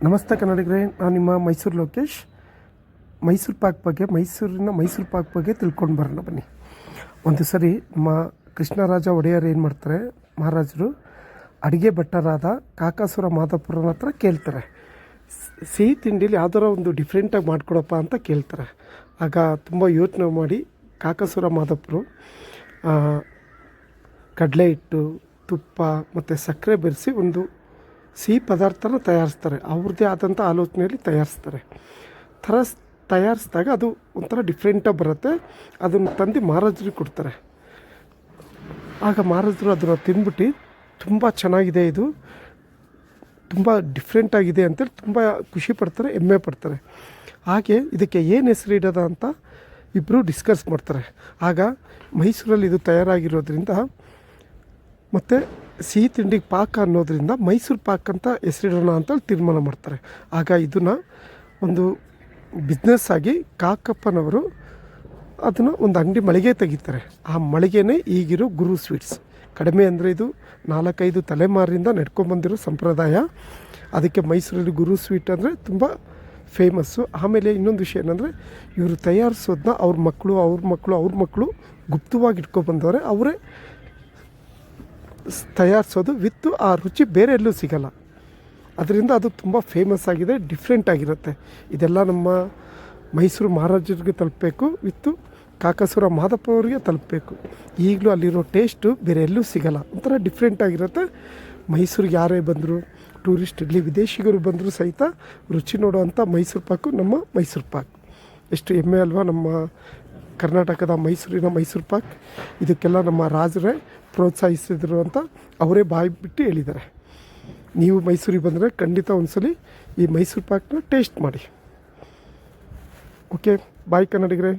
ನಮಸ್ತೆ ಕನ್ನಡಿಗರೇ, ನಾನು ನಿಮ್ಮ ಮೈಸೂರು ಲೋಕೇಶ್. ಮೈಸೂರು ಪಾಕ್ ಬಗ್ಗೆ ತಿಳ್ಕೊಂಡು ಬರೋಣ ಬನ್ನಿ. ಒಂದು ಸರಿ ನಮ್ಮ ಕೃಷ್ಣರಾಜ ಒಡೆಯರ್ ಏನು ಮಾಡ್ತಾರೆ, ಮಹಾರಾಜರು ಅಡುಗೆ ಭಟ್ಟರಾದ ಕಾಕಾಸುರ ಮಾಧವಪುರನ ಹತ್ರ ಕೇಳ್ತಾರೆ, ಸಿಹಿ ತಿಂಡಿಲಿ ಯಾವ್ದಾರ ಒಂದು ಡಿಫ್ರೆಂಟಾಗಿ ಮಾಡ್ಕೊಡಪ್ಪ ಅಂತ ಕೇಳ್ತಾರೆ. ಆಗ ತುಂಬ ಯೋಚನೆ ಮಾಡಿ ಕಾಕಾಸುರ ಮಾಧವಪುರ ಕಡಲೆ ಹಿಟ್ಟು, ತುಪ್ಪ ಮತ್ತು ಸಕ್ಕರೆ ಬೆರೆಸಿ ಒಂದು ಸಿಹಿ ಪದಾರ್ಥನ ತಯಾರಿಸ್ತಾರೆ. ಅವ್ರದ್ದೇ ಆದಂಥ ಆಲೋಚನೆಯಲ್ಲಿ ತಯಾರಿಸಿದಾಗ ಅದು ಒಂಥರ ಡಿಫ್ರೆಂಟಾಗಿ ಬರುತ್ತೆ. ಅದನ್ನು ತಂದು ಮಹಾರಾಜರಿಗೆ ಕೊಡ್ತಾರೆ. ಆಗ ಮಹಾರಾಜರು ಅದನ್ನು ತಿಂದ್ಬಿಟ್ಟು ತುಂಬ ಚೆನ್ನಾಗಿದೆ, ಇದು ತುಂಬ ಡಿಫ್ರೆಂಟಾಗಿದೆ ಅಂತೇಳಿ ತುಂಬ ಖುಷಿ ಪಡ್ತಾರೆ, ಹೆಮ್ಮೆ ಪಡ್ತಾರೆ. ಹಾಗೆ ಇದಕ್ಕೆ ಏನು ಹೆಸರಿಡೋದ ಅಂತ ಇಬ್ಬರು ಡಿಸ್ಕಸ್ ಮಾಡ್ತಾರೆ. ಆಗ ಮೈಸೂರಲ್ಲಿ ಇದು ತಯಾರಾಗಿರೋದ್ರಿಂದ ಮತ್ತು ಸಿಹಿ ತಿಂಡಿಗೆ ಪಾಕ ಅನ್ನೋದರಿಂದ ಮೈಸೂರು ಪಾಕ್ ಅಂತ ಹೆಸರಿಡೋಣ ಅಂತೇಳಿ ತೀರ್ಮಾನ ಮಾಡ್ತಾರೆ. ಆಗ ಇದನ್ನು ಒಂದು ಬಿಸ್ನೆಸ್ ಆಗಿ ಕಾಕಪ್ಪನವರು ಅದನ್ನು ಒಂದು ಅಂಗಡಿ ಮಳಿಗೆ ತೆಗಿತಾರೆ. ಆ ಮಳಿಗೆನೇ ಈಗಿರೋ ಗುರು ಸ್ವೀಟ್ಸ್. ಕಡಿಮೆ ಅಂದರೆ ಇದು 4-5 ತಲೆಮಾರಿಂದ ನಡ್ಕೊಂಬಂದಿರೋ ಸಂಪ್ರದಾಯ. ಅದಕ್ಕೆ ಮೈಸೂರಲ್ಲಿ ಗುರು ಸ್ವೀಟ್ ಅಂದರೆ ತುಂಬ ಫೇಮಸ್ಸು. ಆಮೇಲೆ ಇನ್ನೊಂದು ವಿಷಯ ಏನಂದರೆ, ಇವರು ತಯಾರಿಸೋದನ್ನ ಅವ್ರ ಮಕ್ಕಳು ಗುಪ್ತವಾಗಿ ಇಟ್ಕೊಬಂದವರೆ. ಅವರೇ ತಯಾರಿಸೋದು ವಿತ್ತು ಆ ರುಚಿ ಬೇರೆ ಎಲ್ಲೂ ಸಿಗಲ್ಲ. ಅದರಿಂದ ಅದು ತುಂಬ ಫೇಮಸ್ ಆಗಿದೆ, ಡಿಫ್ರೆಂಟ್ ಆಗಿರುತ್ತೆ. ಇದೆಲ್ಲ ನಮ್ಮ ಮೈಸೂರು ಮಹಾರಾಜರಿಗೆ ತಲುಪಬೇಕು, ವಿತ್ತು ಕಾಕಾಸುರ ಮಾಧವಪುರರಿಗೆ ತಲುಪಬೇಕು. ಈಗಲೂ ಅಲ್ಲಿರೋ ಟೇಸ್ಟು ಬೇರೆ ಎಲ್ಲೂ ಸಿಗಲ್ಲ, ಒಂಥರ ಡಿಫ್ರೆಂಟ್ ಆಗಿರುತ್ತೆ. ಮೈಸೂರಿಗೆ ಯಾರೇ ಬಂದರು, ಟೂರಿಸ್ಟ್ ಇರಲಿ, ವಿದೇಶಿಗರು ಬಂದರೂ ಸಹಿತ ರುಚಿ ನೋಡೋವಂಥ ಮೈಸೂರು ಪಾಕು ನಮ್ಮ ಮೈಸೂರು ಪಾಕ್. ಎಷ್ಟು ಹೆಮ್ಮೆ ಅಲ್ವಾ ನಮ್ಮ ಕರ್ನಾಟಕದ ಮೈಸೂರಿನ ಮೈಸೂರು ಪಾಕ್. ಇದಕ್ಕೆಲ್ಲ ನಮ್ಮ ರಾಜರೇ ಪ್ರೋತ್ಸಾಹಿಸಿದ್ರು ಅಂತ ಅವರೇ ಬಾಯಿ ಬಿಟ್ಟು ಹೇಳಿದ್ದಾರೆ. ನೀವು ಮೈಸೂರಿಗೆ ಬಂದರೆ ಖಂಡಿತ ಒಂದ್ಸಲಿ ಈ ಮೈಸೂರು ಪಾಕ್ನ ಟೇಸ್ಟ್ ಮಾಡಿ. ಓಕೆ, ಬಾಯ್ ಕನ್ನಡಿಗರೇ.